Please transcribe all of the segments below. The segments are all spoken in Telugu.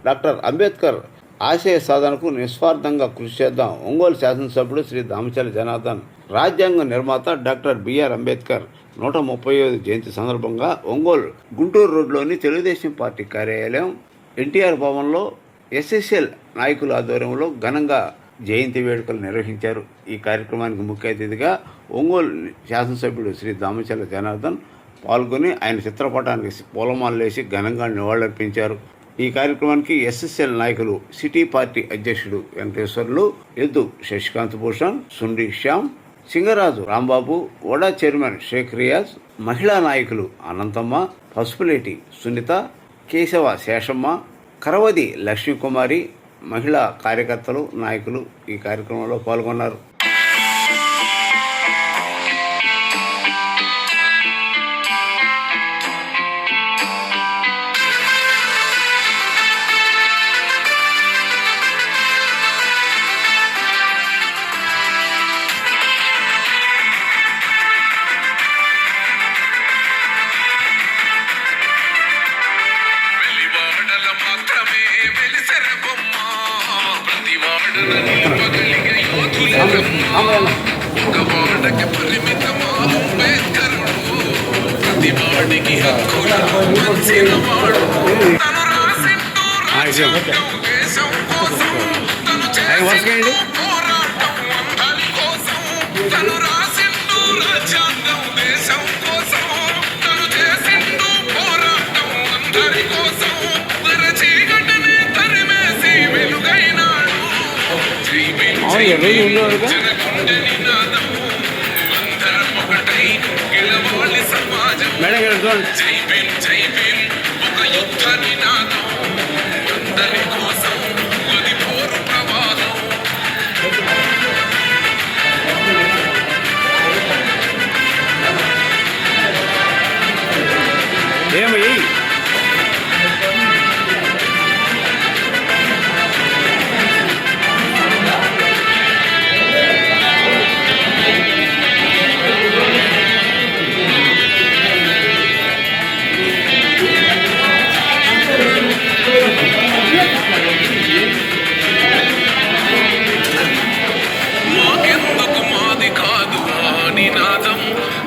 డాక్టర్ అంబేద్కర్ ఆశయ సాధనకు నిస్వార్థంగా కృషి చేద్దాం. ఒంగోలు శాసనసభ్యుడు శ్రీ దామచల జనార్దన్. రాజ్యాంగ నిర్మాత డాక్టర్ బిఆర్ అంబేద్కర్ 135 జయంతి సందర్భంగా ఒంగోలు గుంటూరు రోడ్లోని తెలుగుదేశం పార్టీ కార్యాలయం ఎన్టీఆర్ భవన్లో ఎస్ఎస్ఎల్ నాయకుల ఆధ్వర్యంలో ఘనంగా జయంతి వేడుకలు నిర్వహించారు. ఈ కార్యక్రమానికి ముఖ్య అతిథిగా ఒంగోలు శాసనసభ్యుడు శ్రీ దామచల జనార్దన్ పాల్గొని ఆయన చిత్రపటానికి పూలమాలలేసి ఘనంగా నివాళులర్పించారు. ఈ కార్యక్రమానికి ఎస్ఎస్ఎల్ నాయకులు సిటీ పార్టీ అధ్యక్షుడు వెంకటేశ్వర్లు, ఎద్దు శశికాంత్ భూషణ్, సుండి శ్యామ్, సింగరాజు రాంబాబు, ఓడా చైర్మన్ షేక్ రియాజ్, మహిళా నాయకులు అనంతమ్మ, పసుపులేటి సునీత, కేశవ శేషమ్మ, కరవది లక్ష్మీకుమారి, మహిళా కార్యకర్తలు, నాయకులు ఈ కార్యక్రమంలో పాల్గొన్నారు. ఒకవాడకి పరిమితమా అంబేద్కరుడు, ప్రతివాడికి హక్కులను పంచినవాడు. తను రాసిండు రాజ్యాంగం దేశం కోసం, తను చేసిండు పోరాటం అందరి కోసం. తను రాసిండు రాజ్యాంగం దేశం కోసం, తను చేసిండు పోరాటం అందరి కోసం. చీకటిని తరిమేసి వెలుగైనాడు. జనగుండె నినాదం అందరం ఒకటై గెలవాలి సమాజం. జై భీమ్ జై భీమ్ ఒక యుద్ధ నినాదం అందరి కోసం అది పోరు ప్రవాహం. మాకెందుకు మాది కాదు ఆ నినాదం,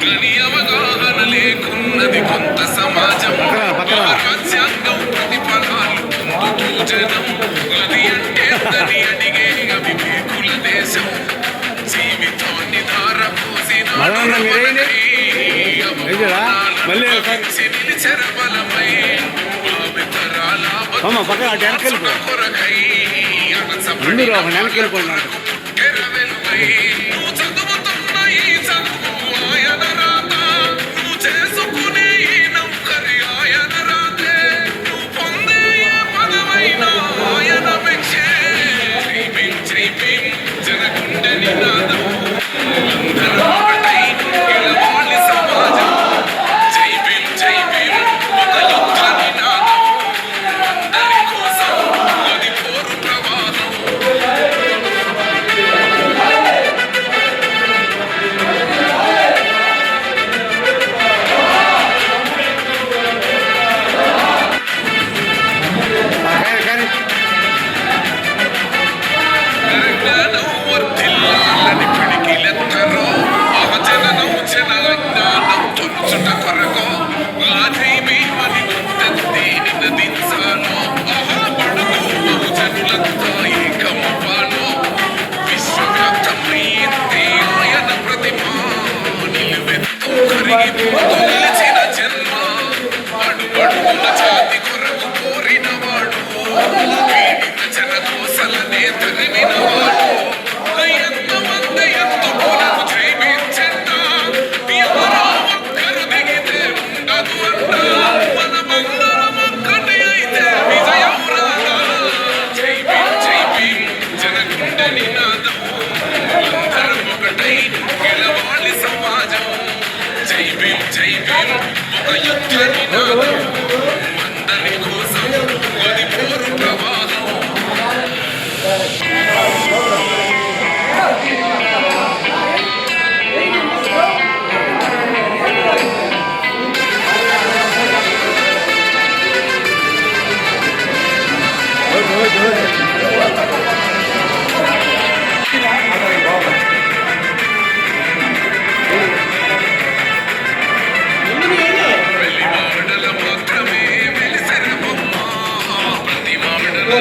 గని అవగాహన లేకున్నది కొంత సమాజం. రాజ్యాంగం ప్రతిఫలాలు పొందుతూ జనం, గది అంటే దని అడిగే అవివేకుల దేశం. జీవితాన్ని ధారపోసిన నిలిచెర బలమై భావితరాల కొరకై అనసపడి వెలుగై. నువ్వు చదువుతున్న ఈ చదువు ఆయన రాత, నువ్వు చేసుకునే ఈ నౌకరి ఆయన రాతే, నువ్వు పొందే పదవైన ఆయన మెచ్చే. జై భీమ్ జై భీమ్ జనగుండె నినాదం అందరం ఒకటై గెలవాలి సమాజం. జై భీమ్ జై భీమ్ ఒక యుద్ధ నినాదం అందరి కోసం అది పోరు ప్రవాహం.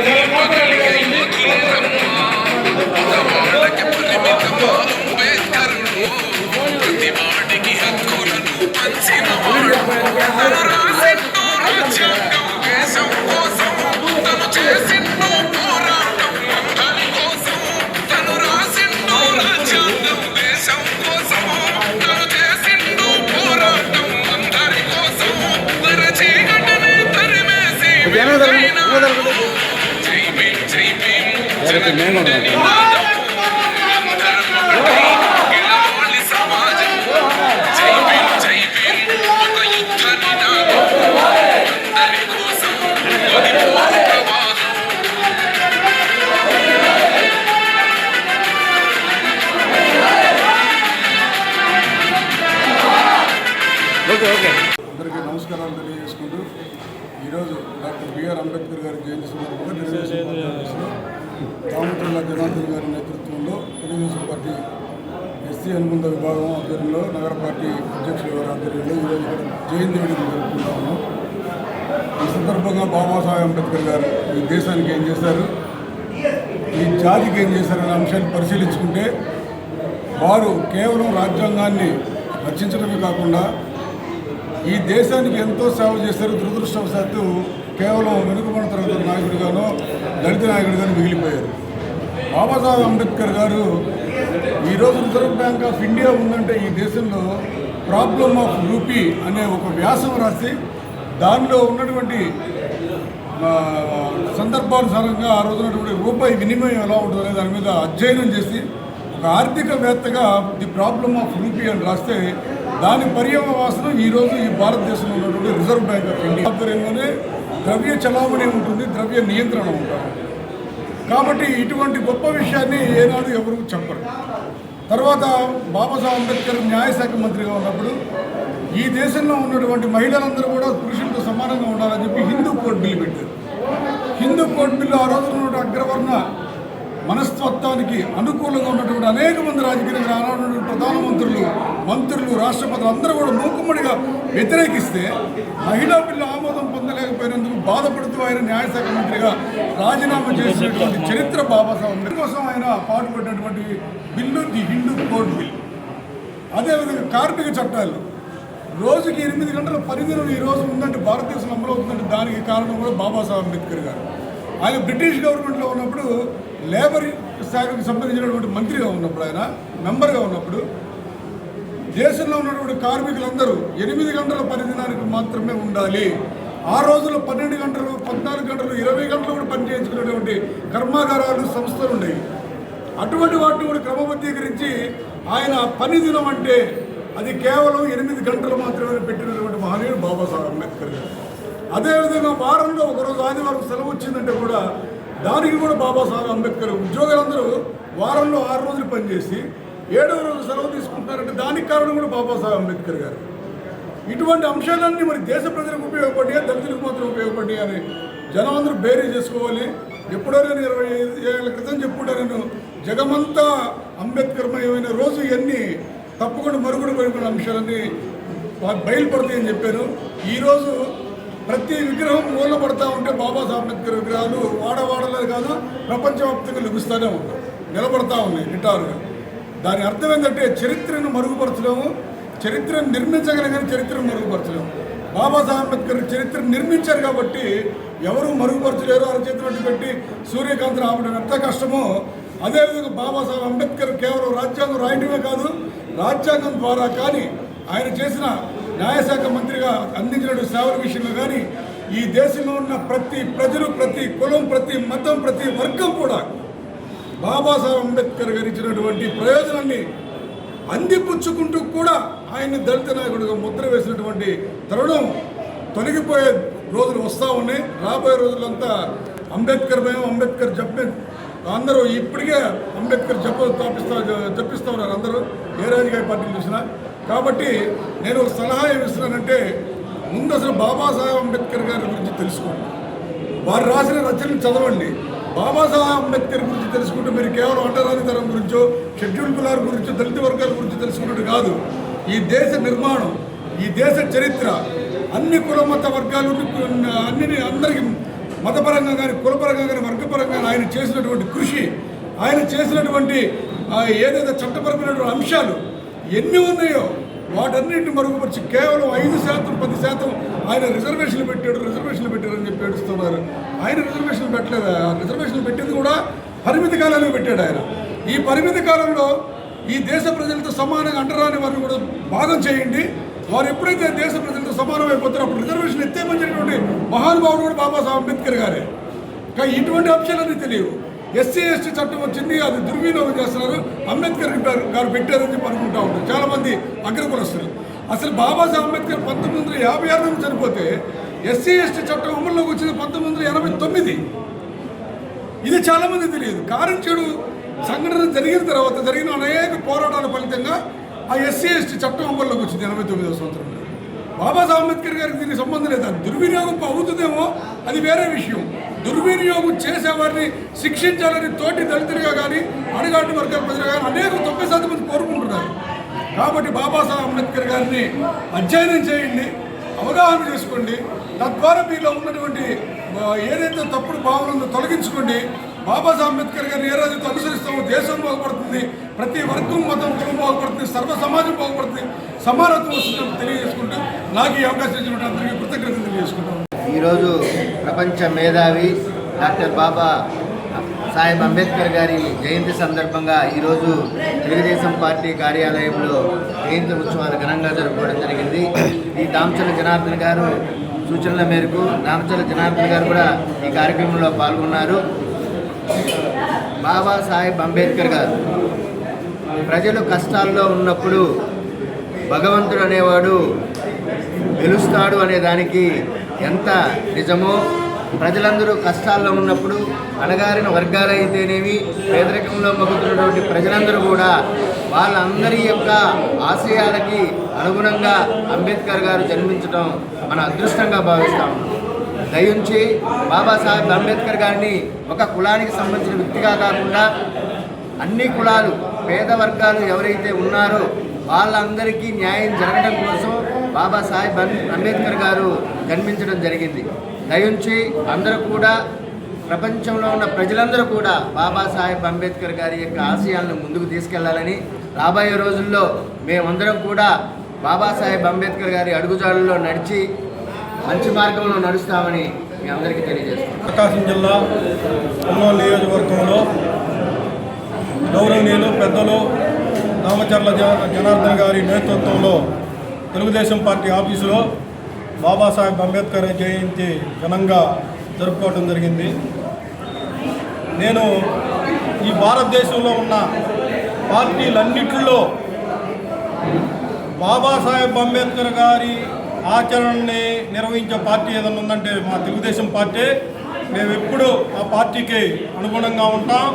నీ పగలే మధురమ్మ వాళ్ళకి పరిమితమా అంబేద్కరుడు ప్రతి వాడికి హక్కులను పంచినవాడు తను రాసిన్నో రాజ్యాంగం దేశం కోసం తను చేసిన్నో పోరాటం అందరి కోసం తను రాసిన్నో రాజ్యాంగం దేశం కోసం తను చేసిన్నో పోరాటం అందరి కోసం తన చీకటిని తరిమేసి వెలుగైనాడు. జై భీమ్ జై భీమ్ జనగణమన నినాదం ధర్మపటి సమాజం జై భీమ్ ఒక యుద్ధ నినాదం అందరి కోసం అది పోరు ప్రవాహం. అందరికీ నమస్కారాలు తెలియజేసుకుంటూ ఈరోజు డాక్టర్ బిఆర్ అంబేద్కర్ గారి జయంతి సందర్భంగా తెలుగుదేశం పార్టీ ఆఫీసులో రామచంద్ర జనార్దన్ గారి నేతృత్వంలో తెలుగుదేశం పార్టీ ఎస్సీ అనుబంధ విభాగం ఆధ్వర్యంలో నగర పార్టీ అధ్యక్షుల వారి ఆధ్వర్యంలో ఈరోజు ఇక్కడ జయంతి వేడుకలు జరుపుకుంటా ఉన్నాం. ఈ సందర్భంగా బాబాసాహెబ్ అంబేద్కర్ గారు ఈ దేశానికి ఏం చేశారు, ఈ జాతికి ఏం చేశారనే అంశాన్ని పరిశీలించుకుంటే వారు కేవలం రాజ్యాంగాన్ని రచించడమే కాకుండా ఈ దేశానికి ఎంతో సేవ చేశారు. దురదృష్టవశాత్తు కేవలం వెనుకబడిన తరగతి నాయకుడిగానో దళిత నాయకుడిగానో మిగిలిపోయారు. బాబాసాహెబ్ అంబేద్కర్ గారు ఈరోజు రిజర్వ్ బ్యాంక్ ఆఫ్ ఇండియా ఉందంటే ఈ దేశంలో ప్రాబ్లమ్ ఆఫ్ రూపీ అనే ఒక వ్యాసం రాసి దానిలో ఉన్నటువంటి సందర్భానుసారంగా ఆ రోజు ఉన్నటువంటి రూపాయి వినిమయం ఎలా ఉంటుందనే దాని మీద అధ్యయనం చేసి ఒక ఆర్థికవేత్తగా ది ప్రాబ్లమ్ ఆఫ్ రూపీ అని రాస్తే దాని పర్యవసానం ఈరోజు ఈ భారతదేశంలో ఉన్నటువంటి రిజర్వ్ బ్యాంక్ ఆఫ్ ఇండియా ఆధ్వర్యంలోనే ద్రవ్య చలామణి ఉంటుంది, ద్రవ్య నియంత్రణ ఉంటుంది. కాబట్టి ఇటువంటి గొప్ప విషయాన్ని ఏనాడు ఎవరు చెప్పరు. తర్వాత బాబాసాహెబ్ అంబేద్కర్ న్యాయశాఖ మంత్రిగా ఉన్నప్పుడు ఈ దేశంలో ఉన్నటువంటి మహిళలందరూ కూడా పురుషులతో సమానంగా ఉండాలని చెప్పి హిందూ కోడ్ బిల్లు పెట్టారు. హిందూ కోడ్ బిల్లు ఆ రోజున ఉన్నటువంటి అగ్రవర్ణ మనస్తత్వానికి అనుకూలంగా ఉన్నటువంటి అనేక మంది రాజకీయ ఆనాడు ప్రధానమంత్రులు, మంత్రులు, రాష్ట్రపతులు అందరూ కూడా మూకుమ్మడిగా వ్యతిరేకిస్తే మహిళా బిల్లు ఆమోదం పొందలేకపోయినందుకు బాధపడుతూ ఆయన న్యాయశాఖ మంత్రిగా రాజీనామా చేసినటువంటి చరిత్ర బాబాసాహెబ్ అంబేద్కర్ కోసం ఆయన పాటుపడినటువంటి bill the Hindu code bill. అదేవిధంగా కార్మిక చట్టాలు రోజుకి 8 గంటల పనిదినం ఈ రోజు ఉందంటే భారతదేశంలో అమలవుతుందంటే దానికి కారణం కూడా బాబాసాహెబ్ అంబేద్కర్ గారు. ఆయన బ్రిటిష్ గవర్నమెంట్లో ఉన్నప్పుడు లేబర్ శాఖకు సంబంధించినటువంటి మంత్రిగా ఉన్నప్పుడు, ఆయన మెంబర్గా ఉన్నప్పుడు దేశంలో ఉన్నటువంటి కార్మికులందరూ 8 గంటల పనిదినానికి మాత్రమే ఉండాలి. ఆ రోజుల్లో 12 గంటలు, 14 గంటలు, 20 గంటలు కూడా పనిచేయించుకునేటువంటి కర్మాగారాలు, సంస్థలు ఉండేవి. అటువంటి వాటిని కూడా క్రమబద్ధీకరించి ఆయన పని దినం అంటే అది కేవలం 8 గంటలు మాత్రమే పెట్టినటువంటి మహనీయుడు బాబాసాహెబ్ అంబేద్కర్ గారు. అదేవిధంగా వారంలో ఒకరోజు ఆదివారం సెలవు వచ్చిందంటే కూడా దానికి కూడా బాబాసాహెబ్ అంబేద్కర్ ఉద్యోగులందరూ వారంలో 6 రోజులు పనిచేసి 7వ రోజు సెలవు తీసుకుంటున్నారంటే దానికి కారణం కూడా బాబాసాహెబ్ అంబేద్కర్ గారు. ఇటువంటి అంశాలన్నీ మరి దేశ ప్రజలకు ఉపయోగపడ్డాయా, దళితులకు మాత్రం ఉపయోగపడ్డాయి అని జనం అందరూ బేరీ చేసుకోవాలి. ఎప్పుడో నేను 25 ఏళ్ల క్రితం చెప్పుకుంటా, నేను జగమంతా అంబేద్కర్మయమైన రోజు ఇవన్నీ తప్పకుండా మరుగుడు పడిపోయిన అంశాలన్నీ బయలుపడతాయని చెప్పాను. ఈరోజు ప్రతి విగ్రహం మూలపడతా ఉంటే బాబాసాహెబ్ అంబేద్కర్ విగ్రహాలు వాడవాడలే కాదు ప్రపంచవ్యాప్తంగా లభిస్తూనే ఉంటాయి, నిలబడతా ఉన్నాయి నిటారుగా. దాని అర్థం ఏంటంటే చరిత్రను మరుగుపరచలేము, చరిత్రను నిర్మించగలిగిన చరిత్రను మరుగుపరచలేము. బాబాసాహెబ్ అంబేద్కర్ చరిత్రను నిర్మించారు కాబట్టి ఎవరు మరుగుపరచలేరు. అరచేతులు పెట్టి సూర్యకాంతిని ఆపడం ఎంత కష్టమో అదేవిధంగా బాబాసాహెబ్ అంబేద్కర్ కేవలం రాజ్యాంగం రాయటమే కాదు, రాజ్యాంగం ద్వారా కానీ ఆయన చేసిన న్యాయశాఖ మంత్రిగా అందించిన సేవల విషయంలో కానీ ఈ దేశంలో ఉన్న ప్రతి ప్రజలు, ప్రతి కులం, ప్రతి మతం, ప్రతి వర్గం కూడా బాబాసాహెబ్ అంబేద్కర్ గారు ఇచ్చినటువంటి ప్రయోజనాన్ని అందిపుచ్చుకుంటూ కూడా ఆయన దళిత నాయకుడిగా ముద్ర వేసినటువంటి తరుణం తొలగిపోయే రోజులు వస్తూ ఉన్నాయి. రాబోయే రోజులంతా అంబేద్కర్మయం, అంబేద్కర్ జపం అందరూ ఇప్పటికే అంబేద్కర్ జపిస్తూ ఉన్నారు అందరూ, ఏ రాజకీయ పార్టీలు చూసినా. కాబట్టి నేను సలహా ఏమిస్తున్నానంటే ముందు అసలు బాబాసాహెబ్ అంబేద్కర్ గారి గురించి తెలుసుకోండి, వారు రాసిన రచనలు చదవండి. బాబాసాహెబ్ అంబేద్కర్ గురించి తెలుసుకుంటే మీరు కేవలం అంటరానితనం గురించో, షెడ్యూల్ కులాల గురించో, దళిత వర్గాల గురించి తెలుసుకున్నట్టు కాదు. ఈ దేశ నిర్మాణం, ఈ దేశ చరిత్ర, అన్ని కుల మత వర్గాలు అందరికీ మతపరంగా కానీ కులపరంగా కానీ వర్గపరంగా ఆయన చేసినటువంటి కృషి, ఆయన చేసినటువంటి ఏదైతే చట్టపరమైనటువంటి అంశాలు ఎన్ని ఉన్నాయో వాటన్నింటిని మరుగుపరిచి కేవలం 5%, 10% ఆయన రిజర్వేషన్లు పెట్టారని చెప్పి ఏడుస్తున్నారు. ఆయన రిజర్వేషన్లు పెట్టలేదు. రిజర్వేషన్లు పెట్టింది కూడా పరిమితి కాలంలో పెట్టాడు ఆయన. ఈ పరిమితి కాలంలో ఈ దేశ ప్రజలతో సమానంగా అంటరాని వారిని కూడా భాగం చేయండి. వారు ఎప్పుడైతే దేశ ప్రజలతో సమానం అయిపోతారో అప్పుడు రిజర్వేషన్ ఎత్తేమని మహానుభావుడు కూడా బాబాసాహెబ్ అంబేద్కర్ గారే. కానీ ఇటువంటి అంశాలన్నీ తెలియవు. ఎస్సీ ఎస్టీ చట్టం వచ్చింది, అది దుర్వినియోగం చేస్తున్నారు, అంబేద్కర్ గారు పెట్టారని చెప్పి అనుకుంటా ఉంటారు చాలామంది అగ్రకులస్తులు. అసలు బాబాసాహెబ్ అంబేద్కర్ 1956 నుంచి చనిపోతే ఎస్సీ ఎస్టీ చట్టం అమల్లోకి వచ్చింది 1989. ఇది చాలామంది తెలియదు. కారంచేడు సంఘటన జరిగిన తర్వాత జరిగిన అనేక పోరాటాల ఫలితంగా ఆ ఎస్సీ ఎస్టీ చట్టం అమల్లోకి వచ్చింది 89వ సంవత్సరంలో. బాబాసాహెబ్ అంబేద్కర్ గారికి దీనికి సంబంధం లేదు. అది దుర్వినియోగం అవుతుందేమో, అది వేరే విషయం. దుర్వినియోగం చేసేవారిని శిక్షించాలని తోటి దళితులుగా కానీ అణగాటి వర్గాల ప్రజలు కానీ అనేక 90% మంది కోరుకుంటున్నారు. కాబట్టి బాబాసాహెబ్ అంబేద్కర్ గారిని అధ్యయనం చేయండి, అవగాహన చేసుకోండి. తద్వారా మీలో ఉన్నటువంటి ఏదైతే తప్పుడు భావనలను తొలగించుకోండి. బాబాసాహెబ్ అంబేద్కర్ గారిని ఏ రోజుతో అనుసరిస్తామో దేశం బాగుపడుతుంది, ప్రతి వర్గం మతం కులం బాగుపడుతుంది, సర్వ సమాజం బాగుపడుతుంది, సమానత్వం వస్తుందని తెలియజేసుకుంటూ నాకు ఈ అవకాశం ఇచ్చినట్టు అందరికీ కృతజ్ఞతలు తెలియజేసుకుంటాను. ఈరోజు ప్రపంచ మేధావి డాక్టర్ బాబా సాహెబ్ అంబేద్కర్ గారి జయంతి సందర్భంగా ఈరోజు తెలుగుదేశం పార్టీ కార్యాలయంలో జయంతి ఉత్సవాలు ఘనంగా జరుపుకోవడం జరిగింది. ఈ దామచర్ల జనార్దన్ గారు సూచనల మేరకు దామచర్ల జనార్దన్ గారు కూడా ఈ కార్యక్రమంలో పాల్గొన్నారు. బాబా సాహెబ్ అంబేద్కర్ గారు ప్రజలు కష్టాల్లో ఉన్నప్పుడు భగవంతుడు అనేవాడు గెలుస్తాడు అనే దానికి ఎంత నిజమో, ప్రజలందరూ కష్టాల్లో ఉన్నప్పుడు అణగారిన వర్గాలైతేనేమి పేదరికంలో మగ్గుతున్నటువంటి ప్రజలందరూ కూడా వాళ్ళందరి యొక్క ఆశయాలకి అనుగుణంగా అంబేద్కర్ గారు జన్మించడం మన అదృష్టంగా భావిస్తాం. దయించి బాబాసాహెబ్ అంబేద్కర్ గారిని ఒక కులానికి సంబంధించిన వ్యక్తిగా కాకుండా అన్ని కులాలు పేద వర్గాలు ఎవరైతే ఉన్నారో వాళ్ళందరికీ న్యాయం జరగడం కోసం బాబాసాహెబ్ అంబేద్కర్ గారు జన్మించడం జరిగింది. దయించి అందరూ కూడా ప్రపంచంలో ఉన్న ప్రజలందరూ కూడా బాబాసాహెబ్ అంబేద్కర్ గారి యొక్క ఆశయాలను ముందుకు తీసుకెళ్లాలని, రాబోయే రోజుల్లో మేమందరం కూడా బాబాసాహెబ్ అంబేద్కర్ గారి అడుగుజాడల్లో నడిచి మంచి మార్గంలో నడుస్తామని మీ అందరికీ తెలియజేస్తాం. ప్రకాశం జిల్లా ఒంగోలు నియోజకవర్గంలో గౌరవనీయులు పెద్దలు దామచర్ల జనార్దన్ గారి నేతృత్వంలో తెలుగుదేశం పార్టీ ఆఫీసులో బాబాసాహెబ్ అంబేద్కర్ జయంతి ఘనంగా జరుపుకోవడం జరిగింది. నేను ఈ భారతదేశంలో ఉన్న పార్టీలన్నిటిలో బాబాసాహెబ్ అంబేద్కర్ గారి ఆచరణని నిర్వహించే పార్టీ ఏదైనా ఉందంటే మా తెలుగుదేశం పార్టీ. మేము ఎప్పుడూ ఆ పార్టీకి అనుగుణంగా ఉంటాం.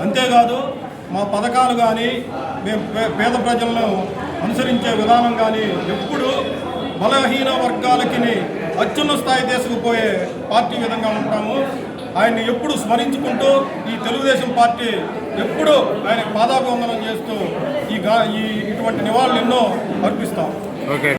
అంతేకాదు మా పథకాలు కానీ మేము పేద ప్రజలను అనుసరించే విధానం కానీ ఎప్పుడు బలహీన వర్గాలకి అత్యున్నత స్థాయి తీసుకుపోయే పార్టీ విధంగా ఉంటాము. ఆయన్ని ఎప్పుడు స్మరించుకుంటూ ఈ తెలుగుదేశం పార్టీ ఎప్పుడూ ఆయన పాదాభివందనం చేస్తూ ఇటువంటి నివాళులు ఎన్నో అర్పిస్తాం. ఓకే.